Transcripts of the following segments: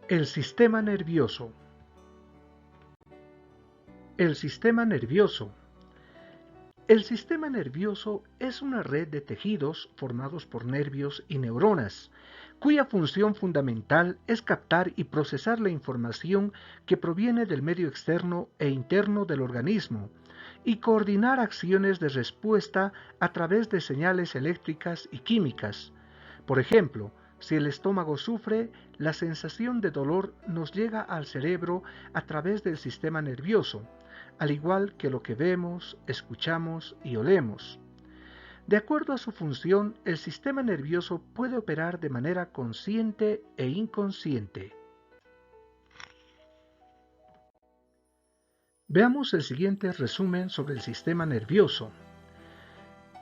El sistema nervioso. El sistema nervioso. El sistema nervioso es una red de tejidos formados por nervios y neuronas, cuya función fundamental es captar y procesar la información que proviene del medio externo e interno del organismo y coordinar acciones de respuesta a través de señales eléctricas y químicas. Por ejemplo, si el estómago sufre, la sensación de dolor nos llega al cerebro a través del sistema nervioso, al igual que lo que vemos, escuchamos y olemos. De acuerdo a su función, el sistema nervioso puede operar de manera consciente e inconsciente. Veamos el siguiente resumen sobre el sistema nervioso.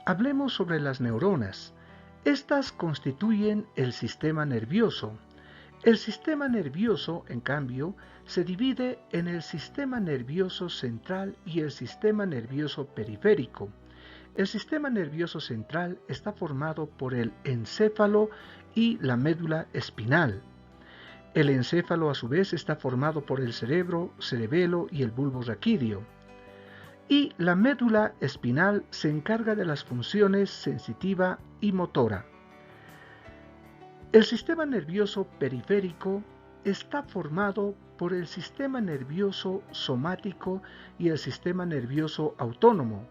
Hablemos sobre las neuronas. Estas constituyen el sistema nervioso. El sistema nervioso, en cambio, se divide en el sistema nervioso central y el sistema nervioso periférico. El sistema nervioso central está formado por el encéfalo y la médula espinal. El encéfalo a su vez está formado por el cerebro, cerebelo y el bulbo raquídeo. Y la médula espinal se encarga de las funciones sensitiva y motora. El sistema nervioso periférico está formado por el sistema nervioso somático y el sistema nervioso autónomo.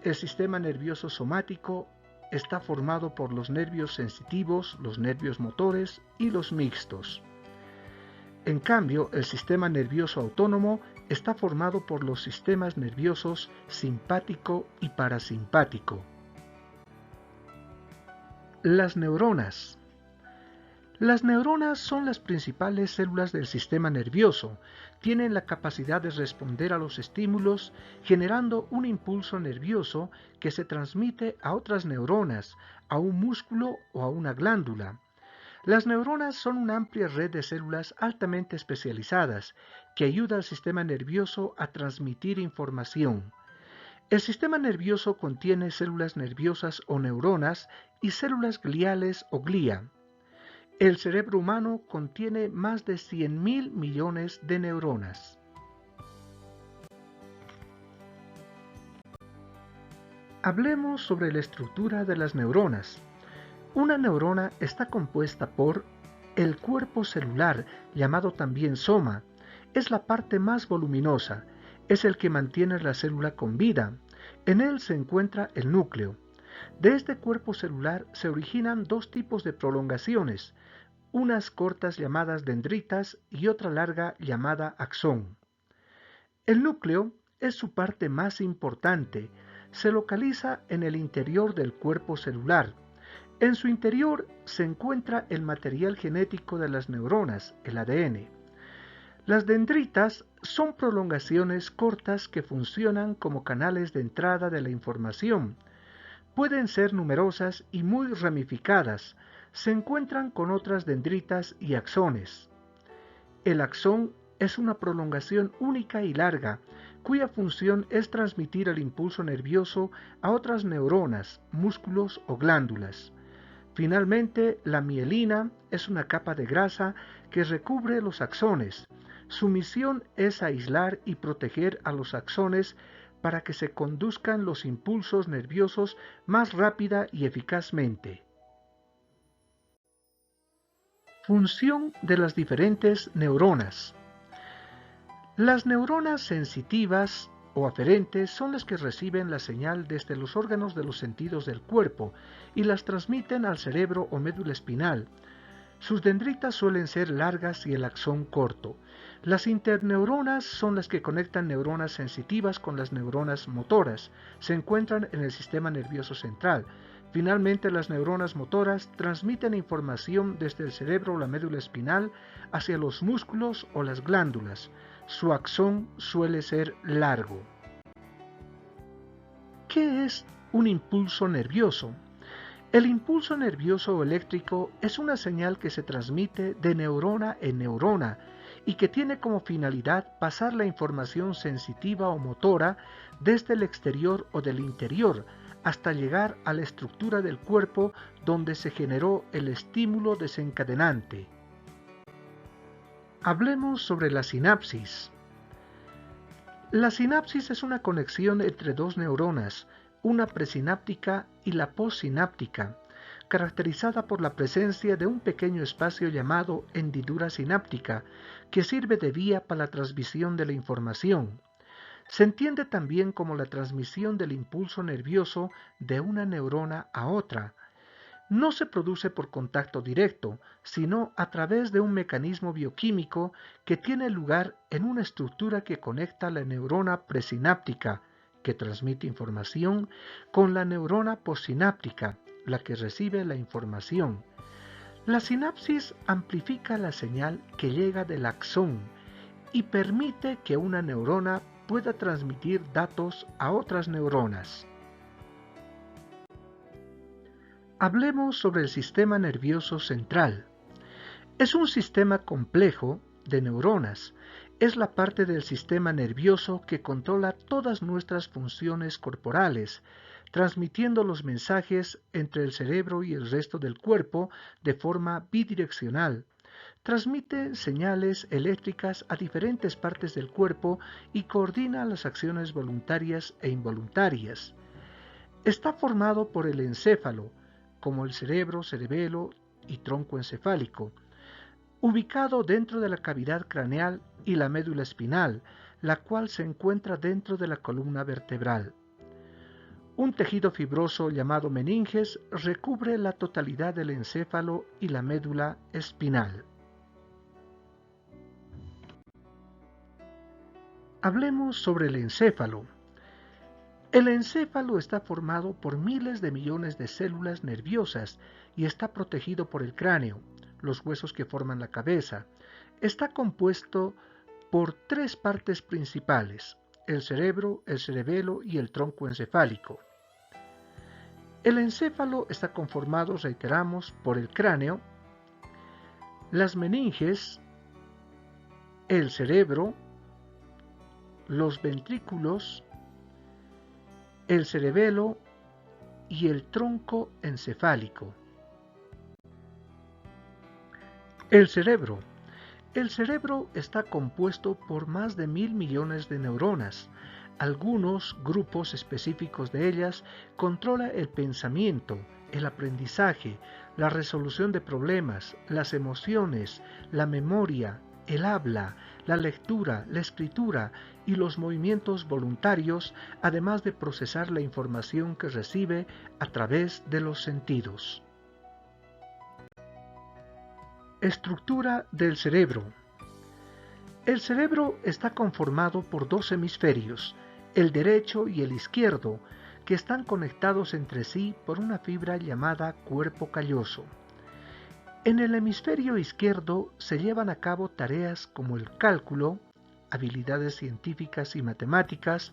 El sistema nervioso somático está formado por los nervios sensitivos, los nervios motores y los mixtos. En cambio, el sistema nervioso autónomo está formado por los sistemas nerviosos simpático y parasimpático. Las neuronas. Las neuronas son las principales células del sistema nervioso. Tienen la capacidad de responder a los estímulos, generando un impulso nervioso que se transmite a otras neuronas, a un músculo o a una glándula. Las neuronas son una amplia red de células altamente especializadas que ayuda al sistema nervioso a transmitir información. El sistema nervioso contiene células nerviosas o neuronas y células gliales o glía. El cerebro humano contiene más de 100.000 millones de neuronas. Hablemos sobre la estructura de las neuronas. Una neurona está compuesta por el cuerpo celular, llamado también soma. Es la parte más voluminosa, es el que mantiene la célula con vida. En él se encuentra el núcleo. De este cuerpo celular se originan dos tipos de prolongaciones, unas cortas llamadas dendritas y otra larga llamada axón. El núcleo es su parte más importante, se localiza en el interior del cuerpo celular. En su interior se encuentra el material genético de las neuronas, el ADN. Las dendritas son prolongaciones cortas que funcionan como canales de entrada de la información. Pueden ser numerosas y muy ramificadas. Se encuentran con otras dendritas y axones. El axón es una prolongación única y larga, cuya función es transmitir el impulso nervioso a otras neuronas, músculos o glándulas. Finalmente, la mielina es una capa de grasa que recubre los axones. Su misión es aislar y proteger a los axones para que se conduzcan los impulsos nerviosos más rápida y eficazmente. Función de las diferentes neuronas. Las neuronas sensitivas o aferentes son las que reciben la señal desde los órganos de los sentidos del cuerpo y las transmiten al cerebro o médula espinal. Sus dendritas suelen ser largas y el axón corto. Las interneuronas son las que conectan neuronas sensitivas con las neuronas motoras. Se encuentran en el sistema nervioso central. Finalmente, las neuronas motoras transmiten información desde el cerebro o la médula espinal hacia los músculos o las glándulas. Su axón suele ser largo. ¿Qué es un impulso nervioso? El impulso nervioso o eléctrico es una señal que se transmite de neurona en neurona y que tiene como finalidad pasar la información sensitiva o motora desde el exterior o del interior hasta llegar a la estructura del cuerpo donde se generó el estímulo desencadenante. Hablemos sobre la sinapsis. La sinapsis es una conexión entre dos neuronas, una presináptica y la postsináptica, caracterizada por la presencia de un pequeño espacio llamado hendidura sináptica, que sirve de vía para la transmisión de la información. Se entiende también como la transmisión del impulso nervioso de una neurona a otra. No se produce por contacto directo, sino a través de un mecanismo bioquímico que tiene lugar en una estructura que conecta la neurona presináptica, que transmite información, con la neurona postsináptica, la que recibe la información. La sinapsis amplifica la señal que llega del axón y permite que una neurona pueda transmitir datos a otras neuronas. Hablemos sobre el sistema nervioso central. Es un sistema complejo de neuronas. Es la parte del sistema nervioso que controla todas nuestras funciones corporales, transmitiendo los mensajes entre el cerebro y el resto del cuerpo de forma bidireccional. Transmite señales eléctricas a diferentes partes del cuerpo y coordina las acciones voluntarias e involuntarias. Está formado por el encéfalo, como el cerebro, cerebelo y tronco encefálico, ubicado dentro de la cavidad craneal, y la médula espinal, la cual se encuentra dentro de la columna vertebral. Un tejido fibroso llamado meninges recubre la totalidad del encéfalo y la médula espinal. Hablemos sobre el encéfalo. El encéfalo está formado por miles de millones de células nerviosas y está protegido por el cráneo, los huesos que forman la cabeza. Está compuesto por tres partes principales: el cerebro, el cerebelo y el tronco encefálico. El encéfalo está conformado, reiteramos, por el cráneo, las meninges, el cerebro, los ventrículos, el cerebelo y el tronco encefálico. El cerebro. El cerebro está compuesto por más de 1.000 millones de neuronas. Algunos grupos específicos de ellas controlan el pensamiento, el aprendizaje, la resolución de problemas, las emociones, la memoria, el habla, la lectura, la escritura y los movimientos voluntarios, además de procesar la información que recibe a través de los sentidos. Estructura del cerebro. El cerebro está conformado por dos hemisferios, el derecho y el izquierdo, que están conectados entre sí por una fibra llamada cuerpo calloso. En el hemisferio izquierdo se llevan a cabo tareas como el cálculo, habilidades científicas y matemáticas,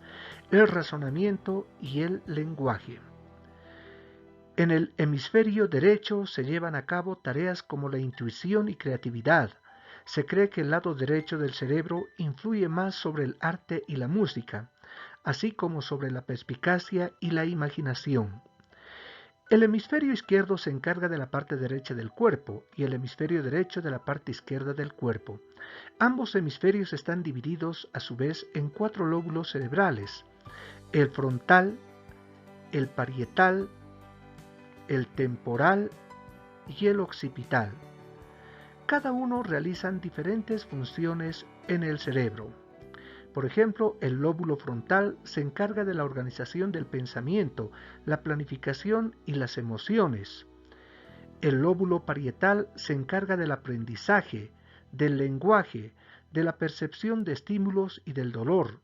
el razonamiento y el lenguaje. En el hemisferio derecho se llevan a cabo tareas como la intuición y creatividad. Se cree que el lado derecho del cerebro influye más sobre el arte y la música, así como sobre la perspicacia y la imaginación. El hemisferio izquierdo se encarga de la parte derecha del cuerpo y el hemisferio derecho de la parte izquierda del cuerpo. Ambos hemisferios están divididos a su vez en 4 lóbulos cerebrales: el frontal, el parietal, el temporal y el occipital. Cada uno realizan diferentes funciones en el cerebro. Por ejemplo, el lóbulo frontal se encarga de la organización del pensamiento, la planificación y las emociones. El lóbulo parietal se encarga del aprendizaje, del lenguaje, de la percepción de estímulos y del dolor.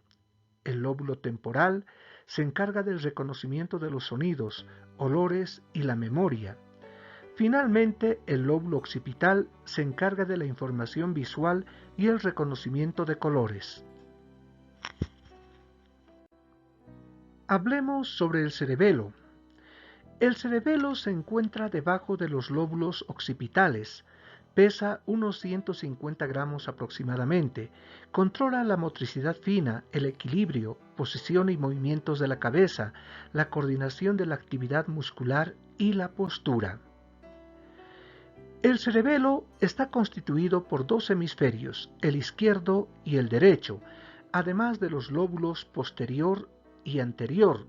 El lóbulo temporal se encarga del reconocimiento de los sonidos, olores y la memoria. Finalmente, el lóbulo occipital se encarga de la información visual y el reconocimiento de colores. Hablemos sobre el cerebelo. El cerebelo se encuentra debajo de los lóbulos occipitales. Pesa unos 150 gramos aproximadamente. Controla la motricidad fina, el equilibrio, posición y movimientos de la cabeza, la coordinación de la actividad muscular y la postura. El cerebelo está constituido por dos hemisferios, el izquierdo y el derecho, además de los lóbulos posterior y anterior.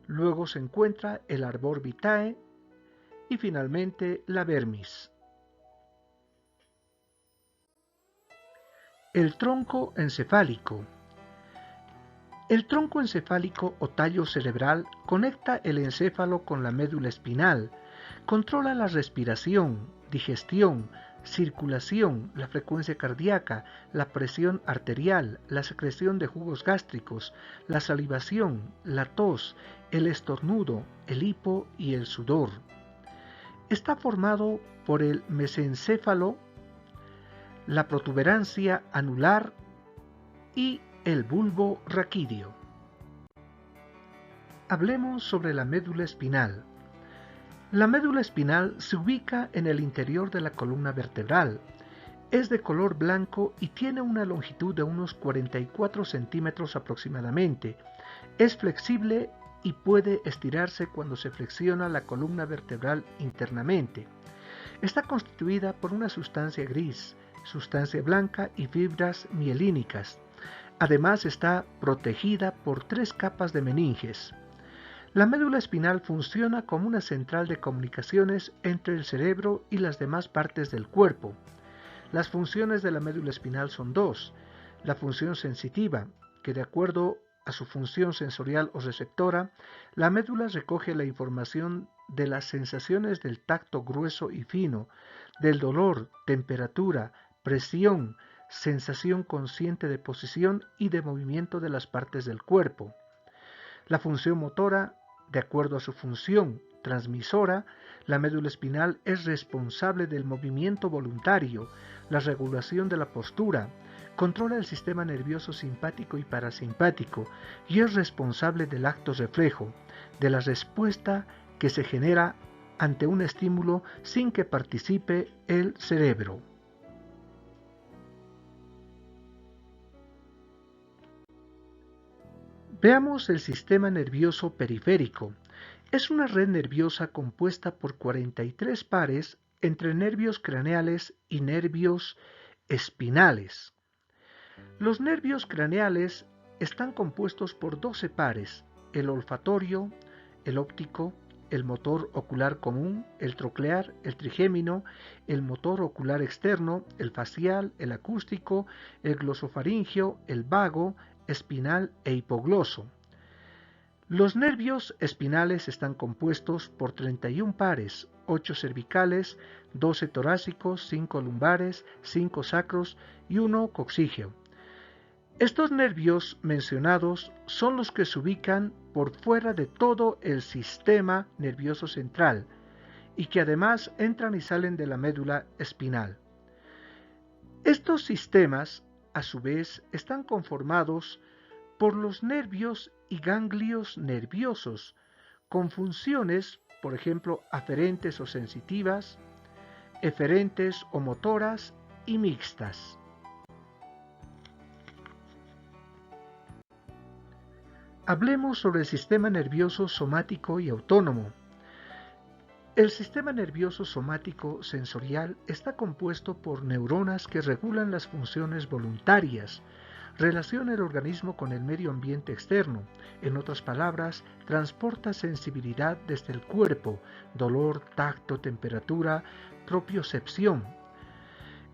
Luego se encuentra el arbor vitae y finalmente la vermis. El tronco encefálico. El tronco encefálico o tallo cerebral conecta el encéfalo con la médula espinal, controla la respiración, digestión, circulación, la frecuencia cardíaca, la presión arterial, la secreción de jugos gástricos, la salivación, la tos, el estornudo, el hipo y el sudor. Está formado por el mesencéfalo, la protuberancia anular y el bulbo raquídeo. Hablemos sobre la médula espinal. La médula espinal se ubica en el interior de la columna vertebral. Es de color blanco y tiene una longitud de unos 44 centímetros aproximadamente. Es flexible y puede estirarse cuando se flexiona la columna vertebral internamente. Está constituida por una sustancia gris, sustancia blanca y fibras mielínicas. Además está protegida por 3 capas de meninges. La médula espinal funciona como una central de comunicaciones entre el cerebro y las demás partes del cuerpo. Las funciones de la médula espinal son dos: la función sensitiva, que de acuerdo a su función sensorial o receptora, la médula recoge la información de las sensaciones del tacto grueso y fino, del dolor, temperatura, presión, sensación consciente de posición y de movimiento de las partes del cuerpo. La función motora, de acuerdo a su función transmisora, la médula espinal es responsable del movimiento voluntario, la regulación de la postura, controla el sistema nervioso simpático y parasimpático y es responsable del acto reflejo, de la respuesta que se genera ante un estímulo sin que participe el cerebro. Veamos el sistema nervioso periférico. Es una red nerviosa compuesta por 43 pares entre nervios craneales y nervios espinales. Los nervios craneales están compuestos por 12 pares: el olfatorio, el óptico, el motor ocular común, el troclear, el trigémino, el motor ocular externo, el facial, el acústico, el glosofaringeo, el vago, espinal e hipogloso. Los nervios espinales están compuestos por 31 pares, 8 cervicales, 12 torácicos, 5 lumbares, 5 sacros y 1 coxígeo. Estos nervios mencionados son los que se ubican por fuera de todo el sistema nervioso central y que además entran y salen de la médula espinal. Estos sistemas, a su vez, están conformados por los nervios y ganglios nerviosos, con funciones, por ejemplo, aferentes o sensitivas, eferentes o motoras y mixtas. Hablemos sobre el sistema nervioso somático y autónomo. El sistema nervioso somático sensorial está compuesto por neuronas que regulan las funciones voluntarias, relaciona el organismo con el medio ambiente externo, en otras palabras, transporta sensibilidad desde el cuerpo, dolor, tacto, temperatura, propiocepción.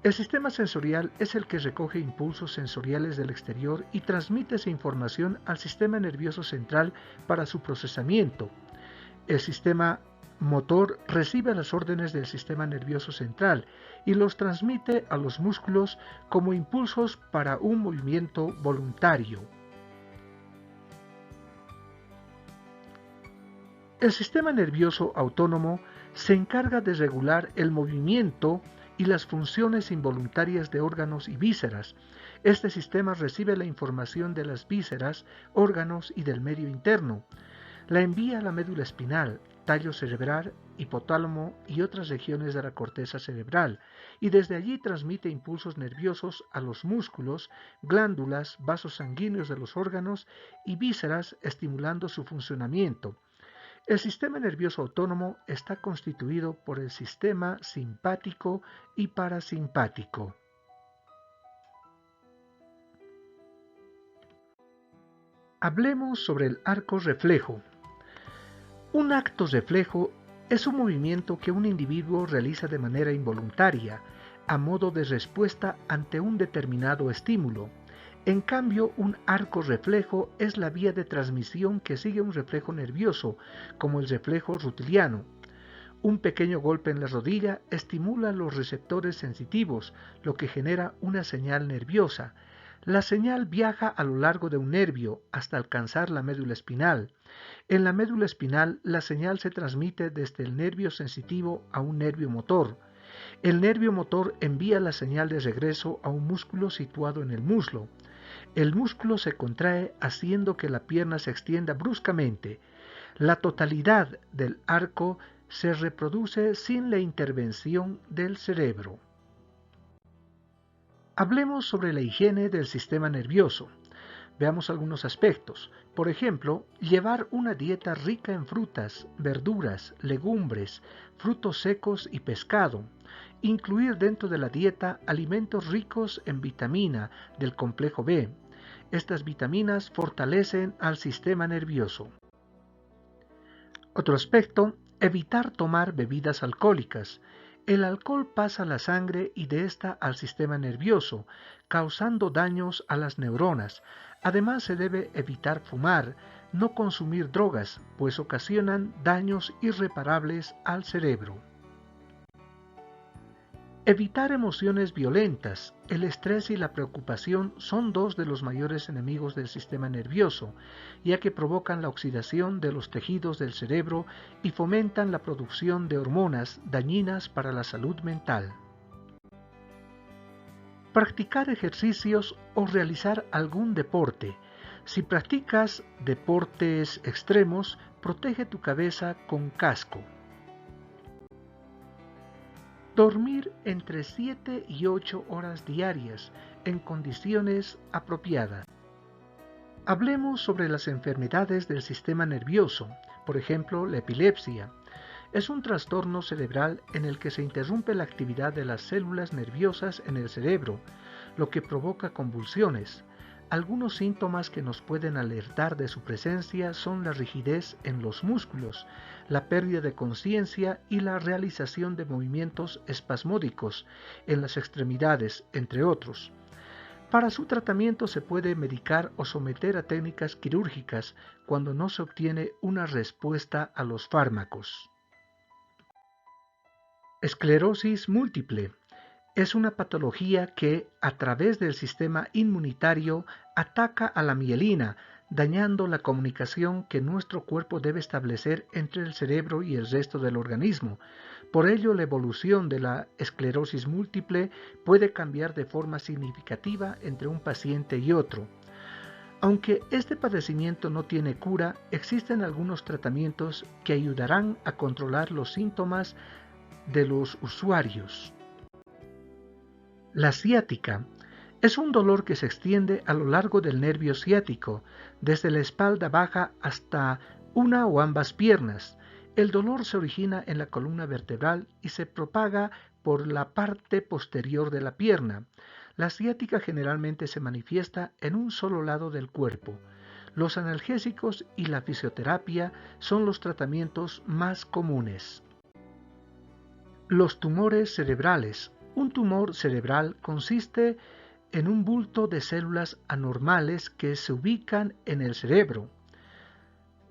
El sistema sensorial es el que recoge impulsos sensoriales del exterior y transmite esa información al sistema nervioso central para su procesamiento. El sistema motor recibe las órdenes del sistema nervioso central y los transmite a los músculos como impulsos para un movimiento voluntario. El sistema nervioso autónomo se encarga de regular el movimiento y las funciones involuntarias de órganos y vísceras. Este sistema recibe la información de las vísceras, órganos y del medio interno. La envía a la médula espinal, tallo cerebral, hipotálamo y otras regiones de la corteza cerebral, y desde allí transmite impulsos nerviosos a los músculos, glándulas, vasos sanguíneos de los órganos y vísceras, estimulando su funcionamiento. El sistema nervioso autónomo está constituido por el sistema simpático y parasimpático. Hablemos sobre el arco reflejo. Un acto reflejo es un movimiento que un individuo realiza de manera involuntaria, a modo de respuesta ante un determinado estímulo. En cambio, un arco reflejo es la vía de transmisión que sigue un reflejo nervioso, como el reflejo rutiliano. Un pequeño golpe en la rodilla estimula los receptores sensitivos, lo que genera una señal nerviosa. La señal viaja a lo largo de un nervio hasta alcanzar la médula espinal. En la médula espinal, la señal se transmite desde el nervio sensitivo a un nervio motor. El nervio motor envía la señal de regreso a un músculo situado en el muslo. El músculo se contrae haciendo que la pierna se extienda bruscamente. La totalidad del arco se reproduce sin la intervención del cerebro. Hablemos sobre la higiene del sistema nervioso. Veamos algunos aspectos. Por ejemplo, llevar una dieta rica en frutas, verduras, legumbres, frutos secos y pescado. Incluir dentro de la dieta alimentos ricos en vitamina del complejo B. Estas vitaminas fortalecen al sistema nervioso. Otro aspecto, evitar tomar bebidas alcohólicas. El alcohol pasa a la sangre y de esta al sistema nervioso, causando daños a las neuronas. Además, se debe evitar fumar, no consumir drogas, pues ocasionan daños irreparables al cerebro. Evitar emociones violentas. El estrés y la preocupación son dos de los mayores enemigos del sistema nervioso, ya que provocan la oxidación de los tejidos del cerebro y fomentan la producción de hormonas dañinas para la salud mental. Practicar ejercicios o realizar algún deporte. Si practicas deportes extremos, protege tu cabeza con casco. Dormir entre 7 y 8 horas diarias en condiciones apropiadas. Hablemos sobre las enfermedades del sistema nervioso, por ejemplo, la epilepsia. Es un trastorno cerebral en el que se interrumpe la actividad de las células nerviosas en el cerebro, lo que provoca convulsiones. Algunos síntomas que nos pueden alertar de su presencia son la rigidez en los músculos, la pérdida de conciencia y la realización de movimientos espasmódicos en las extremidades, entre otros. Para su tratamiento se puede medicar o someter a técnicas quirúrgicas cuando no se obtiene una respuesta a los fármacos. Esclerosis múltiple. Es una patología que, a través del sistema inmunitario, ataca a la mielina, dañando la comunicación que nuestro cuerpo debe establecer entre el cerebro y el resto del organismo. Por ello, la evolución de la esclerosis múltiple puede cambiar de forma significativa entre un paciente y otro. Aunque este padecimiento no tiene cura, existen algunos tratamientos que ayudarán a controlar los síntomas de los usuarios. La ciática es un dolor que se extiende a lo largo del nervio ciático, desde la espalda baja hasta una o ambas piernas. El dolor se origina en la columna vertebral y se propaga por la parte posterior de la pierna. La ciática generalmente se manifiesta en un solo lado del cuerpo. Los analgésicos y la fisioterapia son los tratamientos más comunes. Los tumores cerebrales. Un tumor cerebral consiste en un bulto de células anormales que se ubican en el cerebro,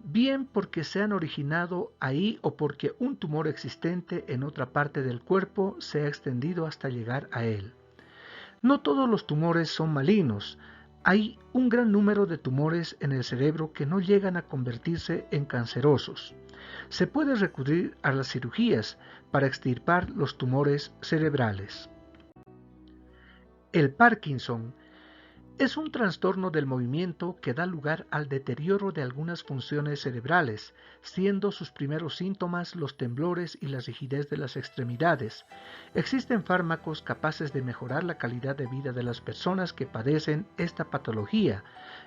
bien porque se han originado ahí o porque un tumor existente en otra parte del cuerpo se ha extendido hasta llegar a él. No todos los tumores son malignos. Hay un gran número de tumores en el cerebro que no llegan a convertirse en cancerosos. Se puede recurrir a las cirugías para extirpar los tumores cerebrales. El Parkinson Es un trastorno del movimiento que da lugar al deterioro de algunas funciones cerebrales, siendo sus primeros síntomas los temblores y la rigidez de las extremidades. Existen fármacos capaces de mejorar la calidad de vida de las personas que padecen esta patología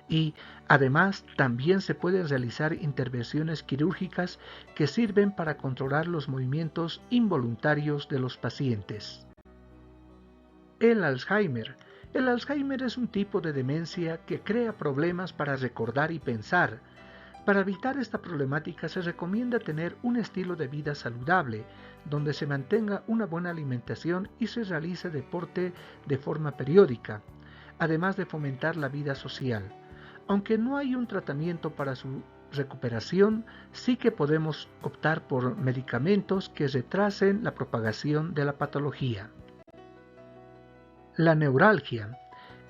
y, además, también se pueden realizar intervenciones quirúrgicas que sirven para controlar los movimientos involuntarios de los pacientes. El Alzheimer. El Alzheimer es un tipo de demencia que crea problemas para recordar y pensar. Para evitar esta problemática se recomienda tener un estilo de vida saludable, donde se mantenga una buena alimentación y se realice deporte de forma periódica, además de fomentar la vida social. Aunque no hay un tratamiento para su recuperación, sí que podemos optar por medicamentos que retrasen la propagación de la patología. La neuralgia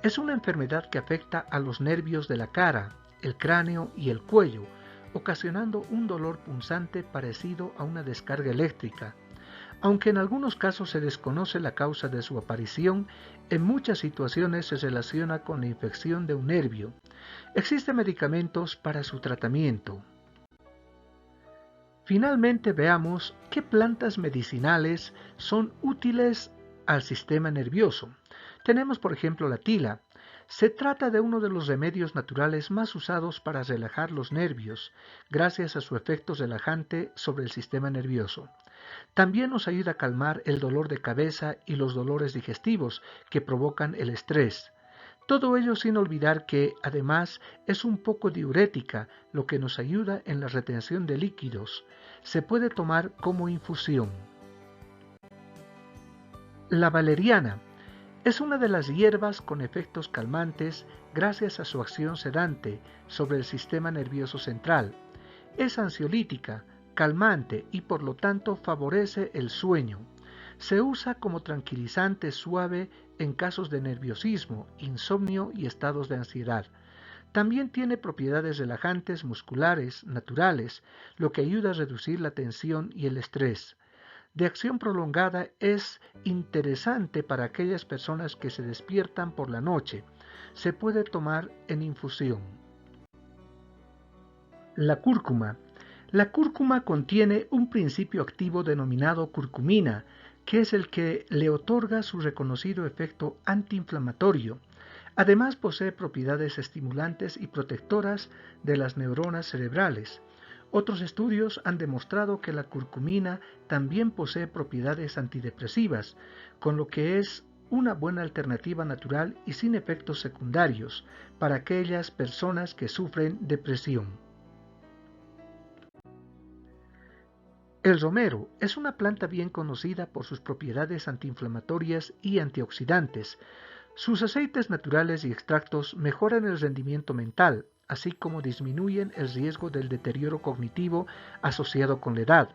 es una enfermedad que afecta a los nervios de la cara, el cráneo y el cuello, ocasionando un dolor punzante parecido a una descarga eléctrica. Aunque en algunos casos se desconoce la causa de su aparición, en muchas situaciones se relaciona con la infección de un nervio. Existen medicamentos para su tratamiento. Finalmente veamos qué plantas medicinales son útiles al sistema nervioso. Tenemos por ejemplo la tila. Se trata de uno de los remedios naturales más usados para relajar los nervios, gracias a su efecto relajante sobre el sistema nervioso. También nos ayuda a calmar el dolor de cabeza y los dolores digestivos que provocan el estrés. Todo ello sin olvidar que, además, es un poco diurética, lo que nos ayuda en la retención de líquidos. Se puede tomar como infusión. La valeriana es una de las hierbas con efectos calmantes gracias a su acción sedante sobre el sistema nervioso central. Es ansiolítica, calmante y por lo tanto favorece el sueño. Se usa como tranquilizante suave en casos de nerviosismo, insomnio y estados de ansiedad. También tiene propiedades relajantes musculares naturales, lo que ayuda a reducir la tensión y el estrés. De acción prolongada es interesante para aquellas personas que se despiertan por la noche. Se puede tomar en infusión. La cúrcuma. La cúrcuma contiene un principio activo denominado curcumina, que es el que le otorga su reconocido efecto antiinflamatorio. Además posee propiedades estimulantes y protectoras de las neuronas cerebrales. Otros estudios han demostrado que la curcumina también posee propiedades antidepresivas, con lo que es una buena alternativa natural y sin efectos secundarios para aquellas personas que sufren depresión. El romero es una planta bien conocida por sus propiedades antiinflamatorias y antioxidantes. Sus aceites naturales y extractos mejoran el rendimiento mental, así como disminuyen el riesgo del deterioro cognitivo asociado con la edad.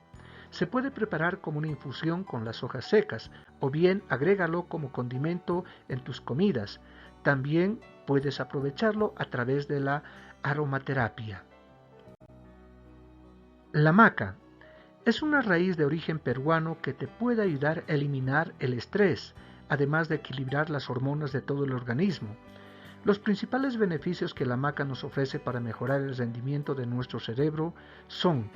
Se puede preparar como una infusión con las hojas secas o bien agrégalo como condimento en tus comidas. También puedes aprovecharlo a través de la aromaterapia. La maca es una raíz de origen peruano que te puede ayudar a eliminar el estrés, además de equilibrar las hormonas de todo el organismo. Los principales beneficios que la maca nos ofrece para mejorar el rendimiento de nuestro cerebro son: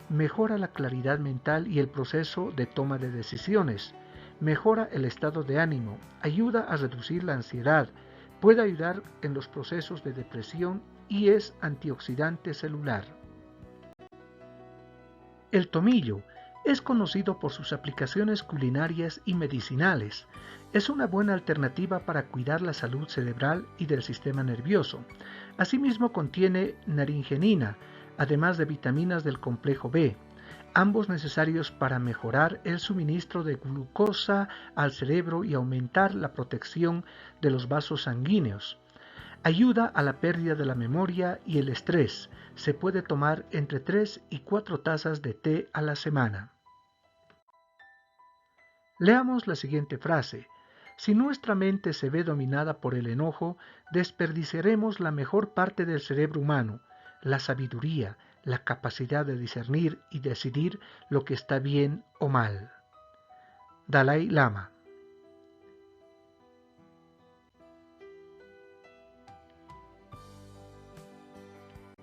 mejora la claridad mental y el proceso de toma de decisiones, mejora el estado de ánimo, ayuda a reducir la ansiedad, puede ayudar en los procesos de depresión y es antioxidante celular. El tomillo es conocido por sus aplicaciones culinarias y medicinales. Es una buena alternativa para cuidar la salud cerebral y del sistema nervioso. Asimismo contiene naringenina, además de vitaminas del complejo B, ambos necesarios para mejorar el suministro de glucosa al cerebro y aumentar la protección de los vasos sanguíneos. Ayuda a la pérdida de la memoria y el estrés. Se puede tomar entre 3 y 4 tazas de té a la semana. Leamos la siguiente frase. Si nuestra mente se ve dominada por el enojo, desperdiciaremos la mejor parte del cerebro humano, la sabiduría, la capacidad de discernir y decidir lo que está bien o mal. Dalai Lama.